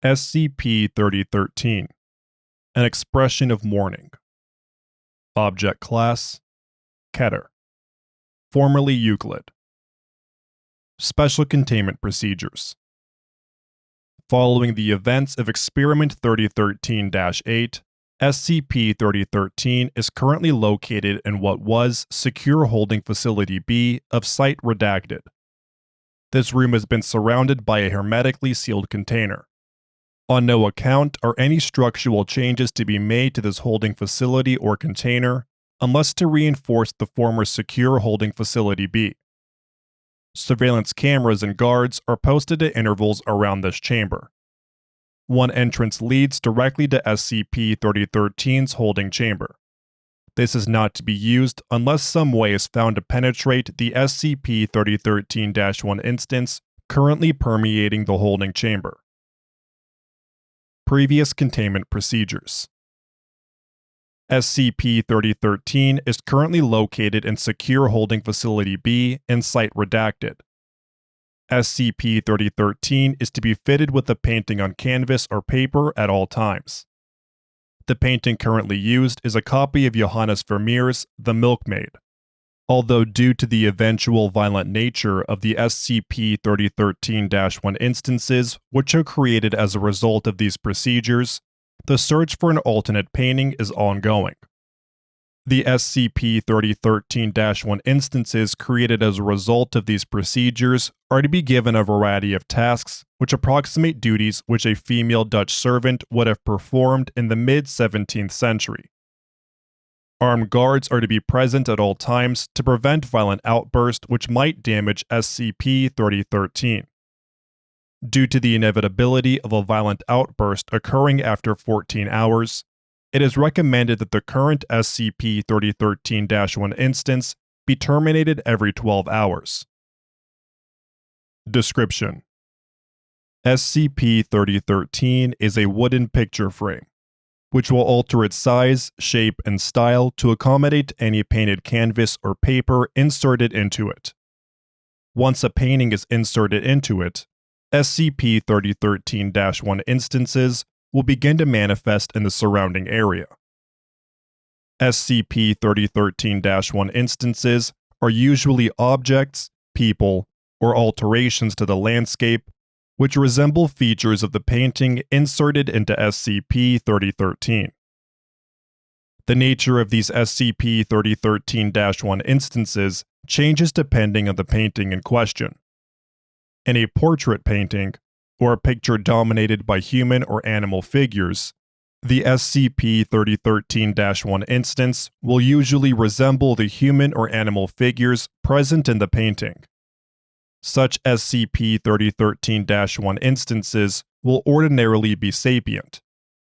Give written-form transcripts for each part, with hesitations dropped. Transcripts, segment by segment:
SCP-3013, An Expression of Mourning. Object Class: Keter, formerly Euclid. Special Containment Procedures. Following the events of Experiment 3013-8, SCP-3013 is currently located in what was Secure Holding Facility B of Site Redacted. This room has been surrounded by a hermetically sealed container. On no account are any structural changes to be made to this holding facility or container, unless to reinforce the former Secure Holding Facility B. Surveillance cameras and guards are posted at intervals around this chamber. One entrance leads directly to SCP-3013's holding chamber. This is not to be used unless some way is found to penetrate the SCP-3013-1 instance currently permeating the holding chamber. Previous Containment Procedures. SCP-3013 is currently located in Secure Holding Facility B in Site Redacted. SCP-3013 is to be fitted with a painting on canvas or paper at all times. The painting currently used is a copy of Johannes Vermeer's The Milkmaid. Although due to the eventual violent nature of the SCP-3013-1 instances which are created as a result of these procedures, the search for an alternate painting is ongoing. The SCP-3013-1 instances created as a result of these procedures are to be given a variety of tasks which approximate duties which a female Dutch servant would have performed in the mid-17th century. Armed guards are to be present at all times to prevent violent outbursts which might damage SCP-3013. Due to the inevitability of a violent outburst occurring after 14 hours, it is recommended that the current SCP-3013-1 instance be terminated every 12 hours. Description: SCP-3013 is a wooden picture frame, which will alter its size, shape, and style to accommodate any painted canvas or paper inserted into it. Once a painting is inserted into it, SCP-3013-1 instances will begin to manifest in the surrounding area. SCP-3013-1 instances are usually objects, people, or alterations to the landscape which resemble features of the painting inserted into SCP-3013. The nature of these SCP-3013-1 instances changes depending on the painting in question. In a portrait painting, or a picture dominated by human or animal figures, the SCP-3013-1 instance will usually resemble the human or animal figures present in the painting. Such SCP-3013-1 instances will ordinarily be sapient,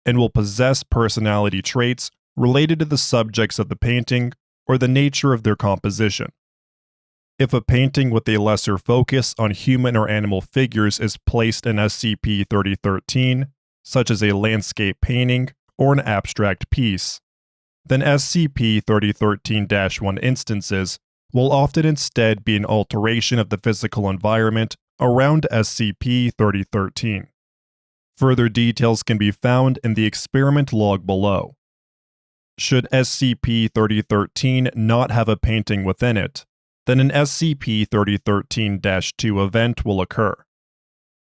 and will possess personality traits related to the subjects of the painting or the nature of their composition. If a painting with a lesser focus on human or animal figures is placed in SCP-3013, such as a landscape painting or an abstract piece, then SCP-3013-1 instances will often instead be an alteration of the physical environment around SCP-3013. Further details can be found in the experiment log below. Should SCP-3013 not have a painting within it, then an SCP-3013-2 event will occur.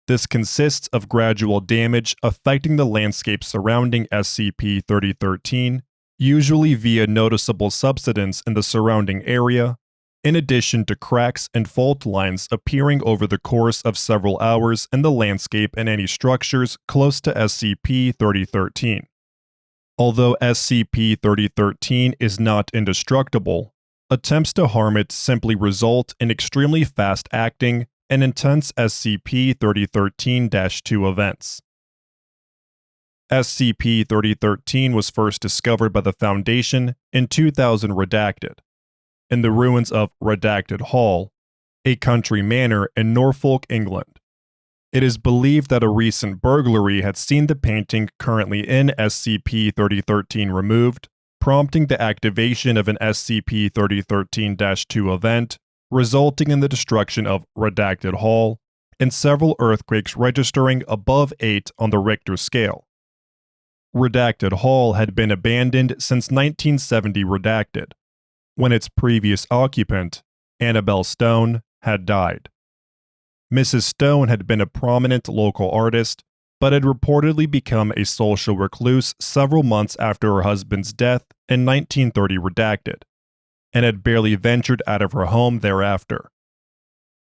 This consists of gradual damage affecting the landscape surrounding SCP-3013, usually via noticeable subsidence in the surrounding area, in addition to cracks and fault lines appearing over the course of several hours in the landscape and any structures close to SCP-3013. Although SCP-3013 is not indestructible, attempts to harm it simply result in extremely fast-acting and intense SCP-3013-2 events. SCP-3013 was first discovered by the Foundation in 2000 Redacted, in the ruins of Redacted Hall, a country manor in Norfolk, England. It is believed that a recent burglary had seen the painting currently in SCP-3013 removed, prompting the activation of an SCP-3013-2 event, resulting in the destruction of Redacted Hall and several earthquakes registering above 8 on the Richter scale. Redacted Hall had been abandoned since 1970 Redacted, when its previous occupant, Annabelle Stone, had died. Mrs. Stone had been a prominent local artist, but had reportedly become a social recluse several months after her husband's death in 1930 Redacted, and had barely ventured out of her home thereafter.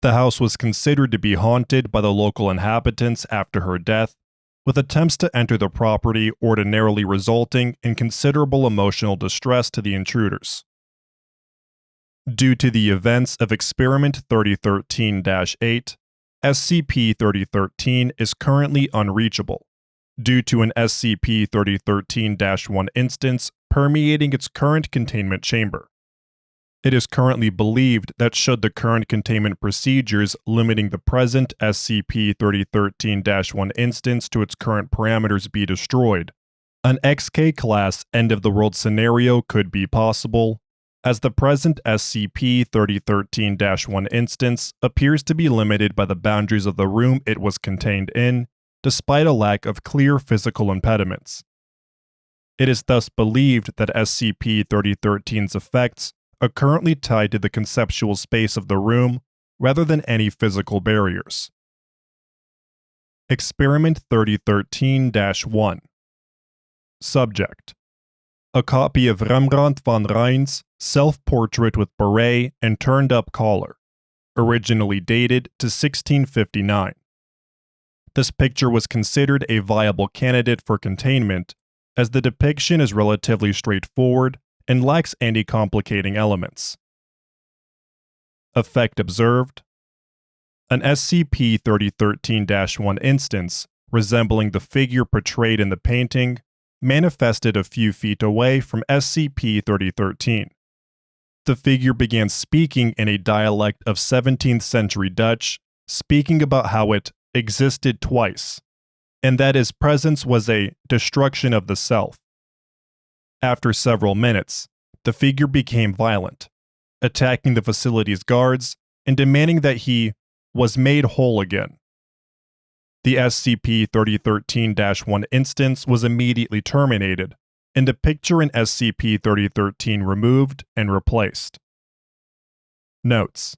The house was considered to be haunted by the local inhabitants after her death, with attempts to enter the property ordinarily resulting in considerable emotional distress to the intruders. Due to the events of Experiment 3013-8, SCP-3013 is currently unreachable, due to an SCP-3013-1 instance permeating its current containment chamber. It is currently believed that should the current containment procedures limiting the present SCP-3013-1 instance to its current parameters be destroyed, an XK-class end-of-the-world scenario could be possible, as the present SCP-3013-1 instance appears to be limited by the boundaries of the room it was contained in, despite a lack of clear physical impediments. It is thus believed that SCP-3013's effects are currently tied to the conceptual space of the room rather than any physical barriers. Experiment 3013-1. Subject: a copy of Rembrandt van Rijn's self-portrait with beret and turned-up collar, originally dated to 1659. This picture was considered a viable candidate for containment, as the depiction is relatively straightforward and lacks any complicating elements. Effect observed: an SCP-3013-1 instance, resembling the figure portrayed in the painting, manifested a few feet away from SCP-3013. The figure began speaking in a dialect of 17th century Dutch, speaking about how it existed twice, and that his presence was a destruction of the self. After several minutes, the figure became violent, attacking the facility's guards and demanding that he was made whole again. The SCP-3013-1 instance was immediately terminated, and the picture in SCP-3013 removed and replaced. Notes: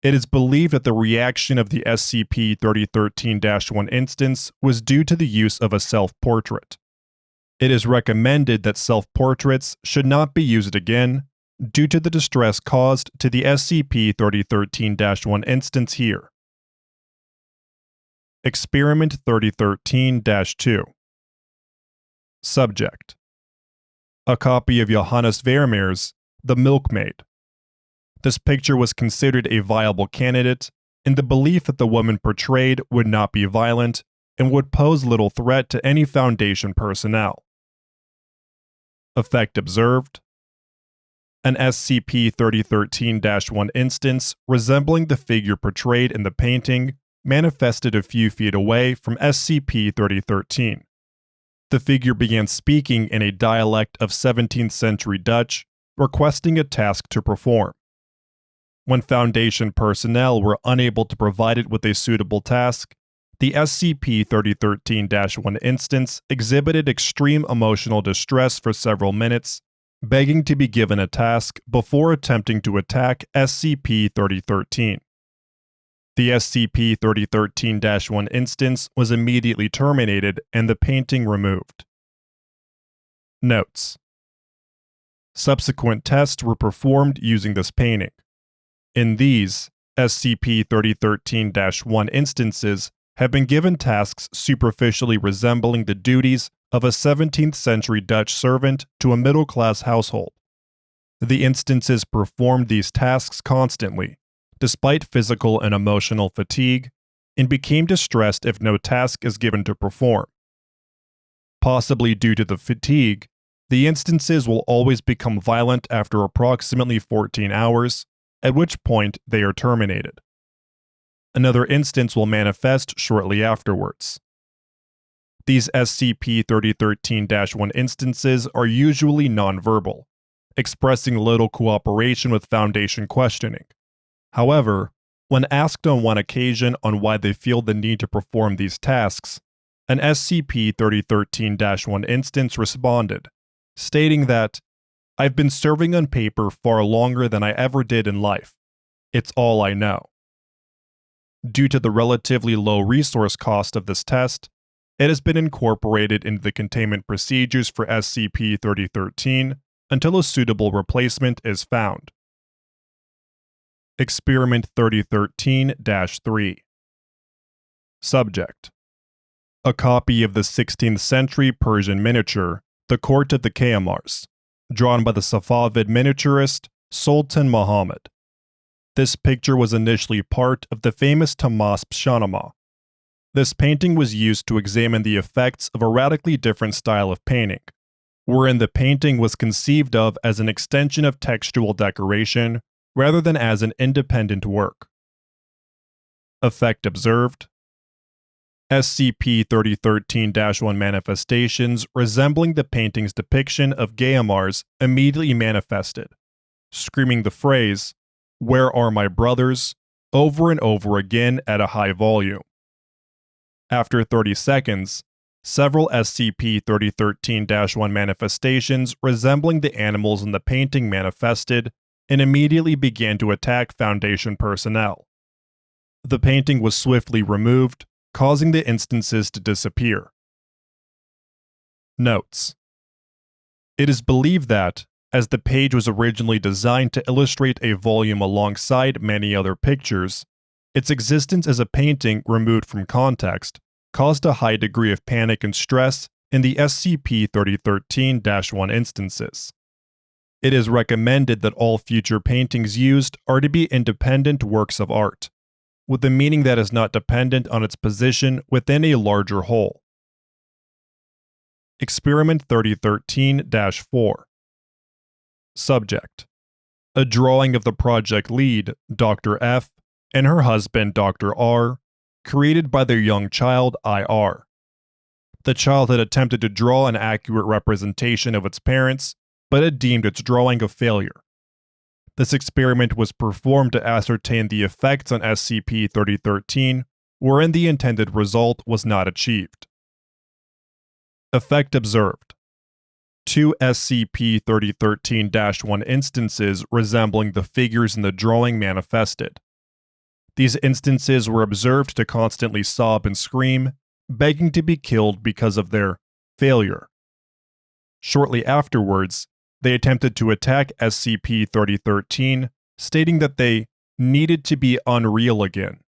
it is believed that the reaction of the SCP-3013-1 instance was due to the use of a self-portrait. It is recommended that self-portraits should not be used again due to the distress caused to the SCP-3013-1 instance here. Experiment 3013-2. Subject: a copy of Johannes Vermeer's The Milkmaid. This picture was considered a viable candidate in the belief that the woman portrayed would not be violent and would pose little threat to any Foundation personnel. Effect observed: an SCP-3013-1 instance resembling the figure portrayed in the painting manifested a few feet away from SCP-3013. The figure began speaking in a dialect of 17th century Dutch, requesting a task to perform. When Foundation personnel were unable to provide it with a suitable task, the SCP-3013-1 instance exhibited extreme emotional distress for several minutes, begging to be given a task before attempting to attack SCP-3013. The SCP-3013-1 instance was immediately terminated and the painting removed. Notes: subsequent tests were performed using this painting. In these, SCP-3013-1 instances have been given tasks superficially resembling the duties of a 17th century Dutch servant to a middle-class household. The instances performed these tasks constantly, despite physical and emotional fatigue, and became distressed if no task is given to perform. Possibly due to the fatigue, the instances will always become violent after approximately 14 hours, at which point they are terminated. Another instance will manifest shortly afterwards. These SCP-3013-1 instances are usually nonverbal, expressing little cooperation with Foundation questioning. However, When asked on one occasion on why they feel the need to perform these tasks, an SCP-3013-1 instance responded, stating that, "I've been serving on paper far longer than I ever did in life. It's all I know." Due to the relatively low resource cost of this test, it has been incorporated into the containment procedures for SCP-3013 until a suitable replacement is found. Experiment 3013-3. Subject: a copy of the 16th century Persian miniature, The Court of the Qaimars, drawn by the Safavid miniaturist Sultan Muhammad. This picture was initially part of the famous Tahmasp Shahnameh. This painting was used to examine the effects of a radically different style of painting, wherein the painting was conceived of as an extension of textual decoration rather than as an independent work. Effect observed: SCP-3013-1 manifestations resembling the painting's depiction of Qaimars immediately manifested, screaming the phrase, "Where are my brothers?" over and over again at a high volume. After 30 seconds, several SCP-3013-1 manifestations resembling the animals in the painting manifested and immediately began to attack Foundation personnel. The painting was swiftly removed, causing the instances to disappear. Notes: it is believed that, as the page was originally designed to illustrate a volume alongside many other pictures, its existence as a painting removed from context caused a high degree of panic and stress in the SCP-3013-1 instances. It is recommended that all future paintings used are to be independent works of art, with a meaning that is not dependent on its position within a larger whole. Experiment 3013-4. Subject: a drawing of the project lead, Dr. F, and her husband, Dr. R, created by their young child, IR. The child had attempted to draw an accurate representation of its parents, but had deemed its drawing a failure. This experiment was performed to ascertain the effects on SCP-3013, wherein the intended result was not achieved. Effect observed: 2 SCP-3013-1 instances resembling the figures in the drawing manifested. These instances were observed to constantly sob and scream, begging to be killed because of their failure. Shortly afterwards, they attempted to attack SCP-3013, stating that they needed to be unreal again.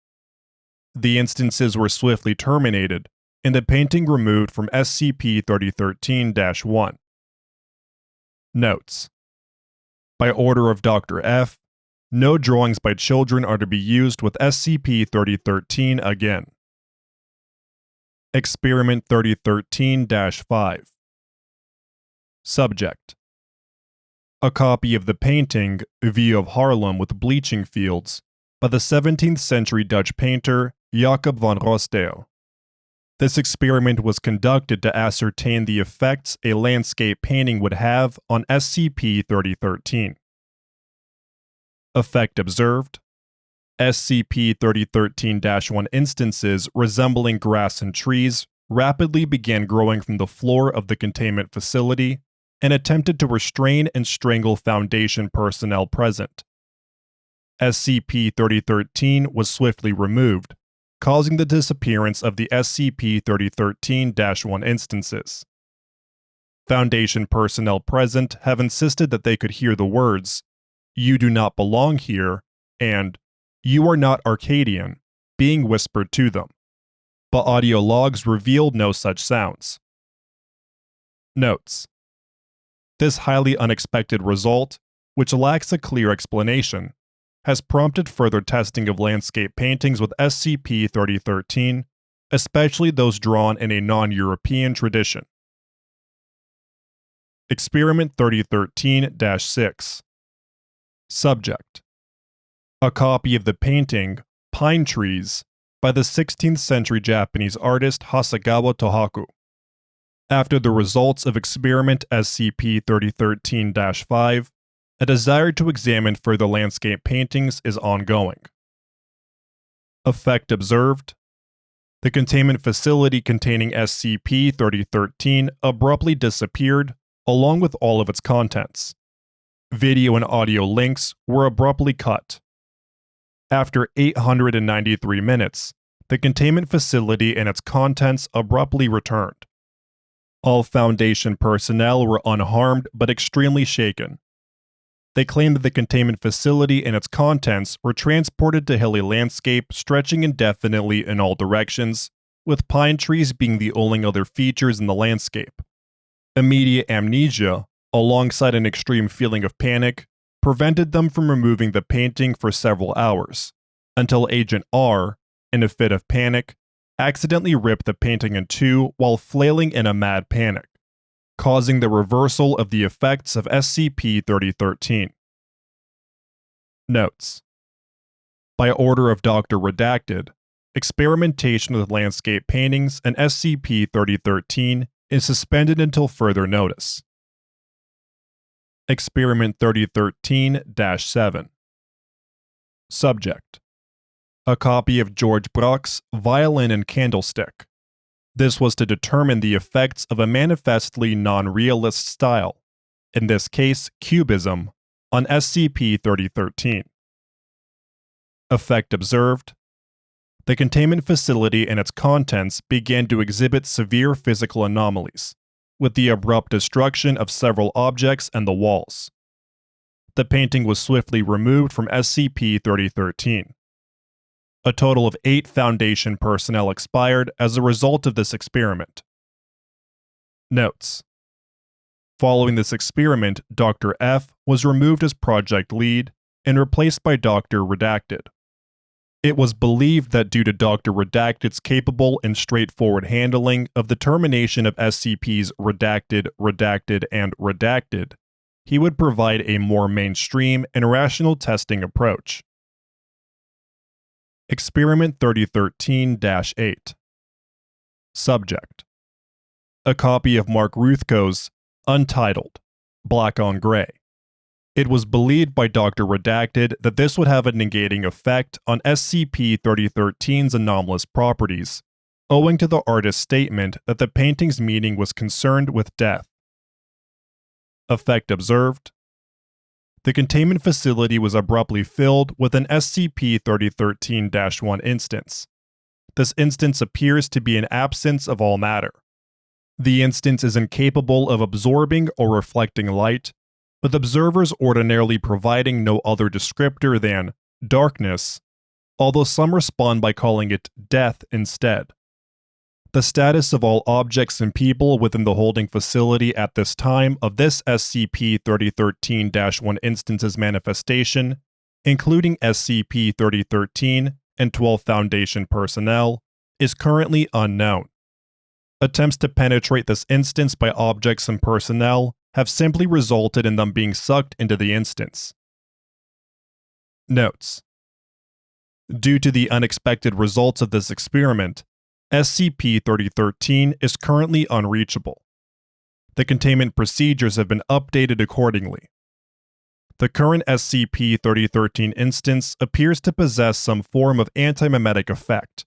The instances were swiftly terminated, and the painting removed from SCP-3013-1. Notes: by order of Dr. F, no drawings by children are to be used with SCP-3013 again. Experiment 3013-5. Subject: a copy of the painting View of Haarlem with Bleaching Fields by the 17th century Dutch painter Jacob van Rosteel. This experiment was conducted to ascertain the effects a landscape painting would have on SCP-3013. Effect observed: SCP-3013-1 instances resembling grass and trees rapidly began growing from the floor of the containment facility and attempted to restrain and strangle Foundation personnel present. SCP-3013 was swiftly removed, causing the disappearance of the SCP-3013-1 instances. Foundation personnel present have insisted that they could hear the words, "You do not belong here," and "You are not Arcadian," being whispered to them, but audio logs revealed no such sounds. Notes: this highly unexpected result, which lacks a clear explanation, has prompted further testing of landscape paintings with SCP-3013, especially those drawn in a non-European tradition. Experiment 3013-6. Subject: a copy of the painting Pine Trees by the 16th century Japanese artist Hasegawa Tohaku. After the results of experiment SCP-3013-5, a desire to examine further landscape paintings is ongoing. Effect observed. The containment facility containing SCP-3013 abruptly disappeared, along with all of its contents. Video and audio links were abruptly cut. After 893 minutes, the containment facility and its contents abruptly returned. All Foundation personnel were unharmed but extremely shaken. They claimed that the containment facility and its contents were transported to hilly landscape stretching indefinitely in all directions, with pine trees being the only other features in the landscape. Immediate amnesia, alongside an extreme feeling of panic, prevented them from removing the painting for several hours, until Agent R, in a fit of panic, accidentally ripped the painting in two while flailing in a mad panic, causing the reversal of the effects of SCP-3013. Notes: by order of Dr. Redacted, experimentation with landscape paintings and SCP-3013 is suspended until further notice. Experiment 3013-7. Subject: a copy of George Braque's Violin and Candlestick. This was to determine the effects of a manifestly non-realist style, in this case Cubism, on SCP-3013. Effect observed. The containment facility and its contents began to exhibit severe physical anomalies, with the abrupt destruction of several objects and the walls. The painting was swiftly removed from SCP-3013. A total of 8 Foundation personnel expired as a result of this experiment. Notes: following this experiment, Dr. F was removed as project lead and replaced by Dr. Redacted. It was believed that due to Dr. Redacted's capable and straightforward handling of the termination of SCPs Redacted, Redacted, and Redacted, he would provide a more mainstream and rational testing approach. Experiment 3013-8. Subject: a copy of Mark Ruthko's Untitled, Black on Gray. It was believed by Dr. Redacted that this would have a negating effect on SCP-3013's anomalous properties, owing to the artist's statement that the painting's meaning was concerned with death. Effect observed. The containment facility was abruptly filled with an SCP-3013-1 instance. This instance appears to be an absence of all matter. The instance is incapable of absorbing or reflecting light, with observers ordinarily providing no other descriptor than darkness, although some respond by calling it death instead. The status of all objects and people within the holding facility at this time of this SCP-3013-1 instance's manifestation, including SCP-3013 and 12 Foundation personnel, is currently unknown. Attempts to penetrate this instance by objects and personnel have simply resulted in them being sucked into the instance. Notes: due to the unexpected results of this experiment, SCP-3013 is currently unreachable. The containment procedures have been updated accordingly. The current SCP-3013 instance appears to possess some form of antimemetic effect.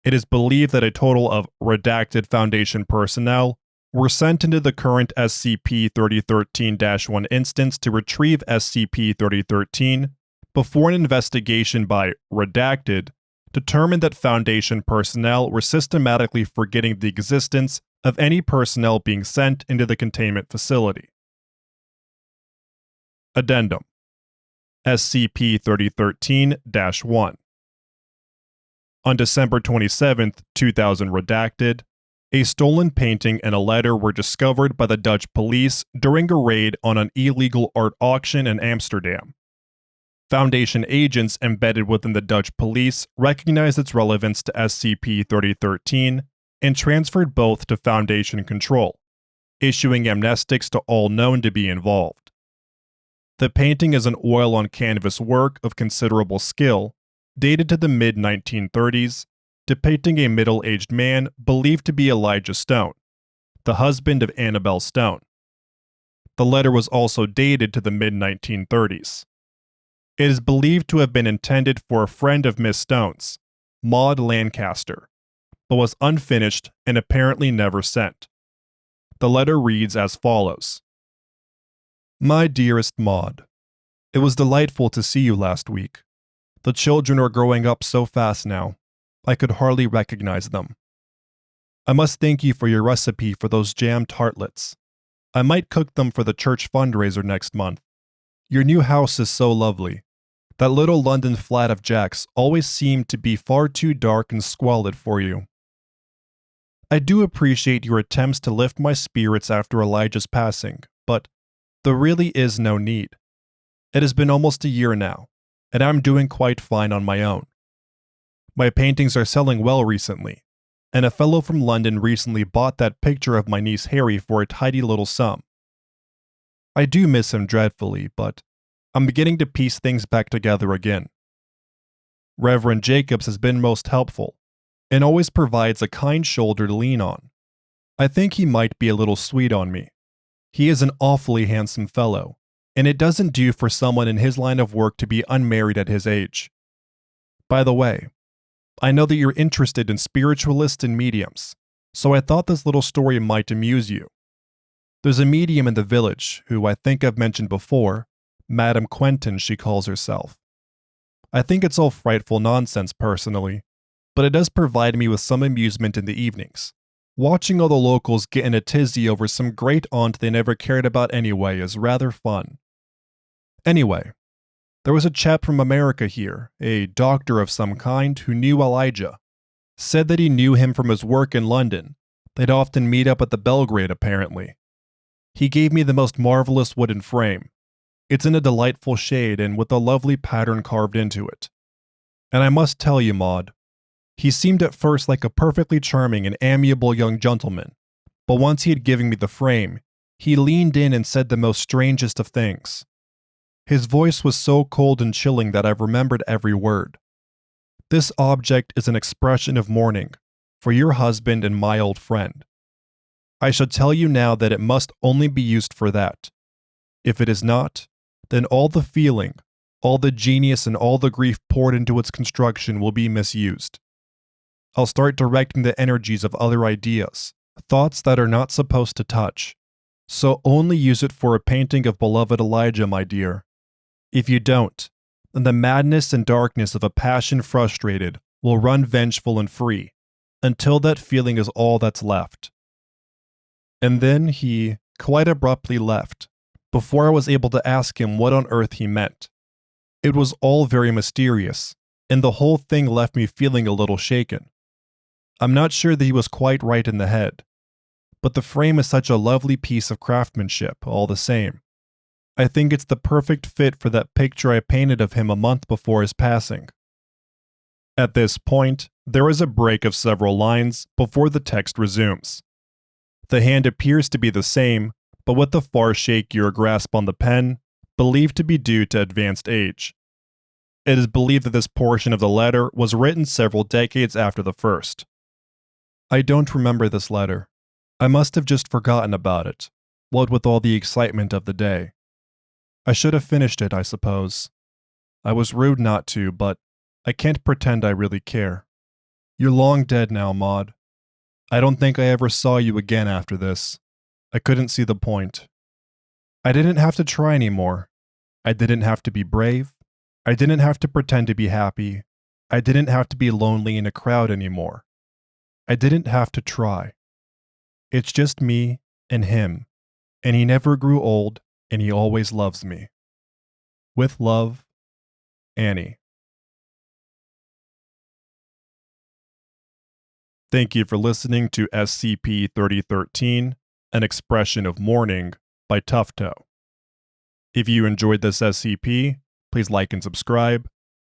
It is believed that a total of Redacted Foundation personnel were sent into the current SCP-3013-1 instance to retrieve SCP-3013 before an investigation by Redacted determined that Foundation personnel were systematically forgetting the existence of any personnel being sent into the containment facility. Addendum SCP-3013-1. On December 27, 2000 Redacted, a stolen painting and a letter were discovered by the Dutch police during a raid on an illegal art auction in Amsterdam. Foundation agents embedded within the Dutch police recognized its relevance to SCP-3013 and transferred both to Foundation control, issuing amnestics to all known to be involved. The painting is an oil-on-canvas work of considerable skill, dated to the mid-1930s, depicting a middle-aged man believed to be Elijah Stone, the husband of Annabelle Stone. The letter was also dated to the mid-1930s. It is believed to have been intended for a friend of Miss Stone's, Maud Lancaster, but was unfinished and apparently never sent. The letter reads as follows. My dearest Maud, it was delightful to see you last week. The children are growing up so fast now, I could hardly recognize them. I must thank you for your recipe for those jam tartlets. I might cook them for the church fundraiser next month. Your new house is so lovely. That little London flat of Jack's always seemed to be far too dark and squalid for you. I do appreciate your attempts to lift my spirits after Elijah's passing, but there really is no need. It has been almost a year now, and I'm doing quite fine on my own. My paintings are selling well recently, and a fellow from London recently bought that picture of my niece Harry for a tidy little sum. I do miss him dreadfully, but I'm beginning to piece things back together again. Reverend Jacobs has been most helpful, and always provides a kind shoulder to lean on. I think he might be a little sweet on me. He is an awfully handsome fellow, and it doesn't do for someone in his line of work to be unmarried at his age. By the way, I know that you're interested in spiritualists and mediums, so I thought this little story might amuse you. There's a medium in the village who I think I've mentioned before, Madame Quentin she calls herself. I think it's all frightful nonsense personally, but it does provide me with some amusement in the evenings. Watching all the locals get in a tizzy over some great aunt they never cared about anyway is rather fun. Anyway, there was a chap from America here, a doctor of some kind, who knew Elijah. Said that he knew him from his work in London. They'd often meet up at the Belgrade, apparently. He gave me the most marvelous wooden frame. It's in a delightful shade and with a lovely pattern carved into it. And I must tell you, Maud, he seemed at first like a perfectly charming and amiable young gentleman, but once he had given me the frame, he leaned in and said the most strangest of things. His voice was so cold and chilling that I've remembered every word. This object is an expression of mourning for your husband and my old friend. I shall tell you now that it must only be used for that. If it is not, then all the feeling, all the genius and all the grief poured into its construction will be misused. I'll start directing the energies of other ideas, thoughts that are not supposed to touch. So only use it for a painting of beloved Elijah, my dear. If you don't, then the madness and darkness of a passion frustrated will run vengeful and free, until that feeling is all that's left. And then he quite abruptly left, before I was able to ask him what on earth he meant. It was all very mysterious, and the whole thing left me feeling a little shaken. I'm not sure that he was quite right in the head, but the frame is such a lovely piece of craftsmanship all the same. I think it's the perfect fit for that picture I painted of him a month before his passing. At this point, there is a break of several lines before the text resumes. The hand appears to be the same, but with a far shakier grasp on the pen, believed to be due to advanced age. It is believed that this portion of the letter was written several decades after the first. I don't remember this letter. I must have just forgotten about it, what with all the excitement of the day. I should have finished it, I suppose. I was rude not to, but I can't pretend I really care. You're long dead now, Maud. I don't think I ever saw you again after this. I couldn't see the point. I didn't have to try anymore. I didn't have to be brave. I didn't have to pretend to be happy. I didn't have to be lonely in a crowd anymore. I didn't have to try. It's just me and him, and he never grew old, and he always loves me. With love, Annie. Thank you for listening to SCP-3013, An Expression of Mourning by Tufto. If you enjoyed this SCP, please like and subscribe,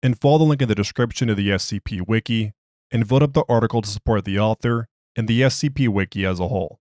and follow the link in the description of the SCP Wiki, and vote up the article to support the author and the SCP Wiki as a whole.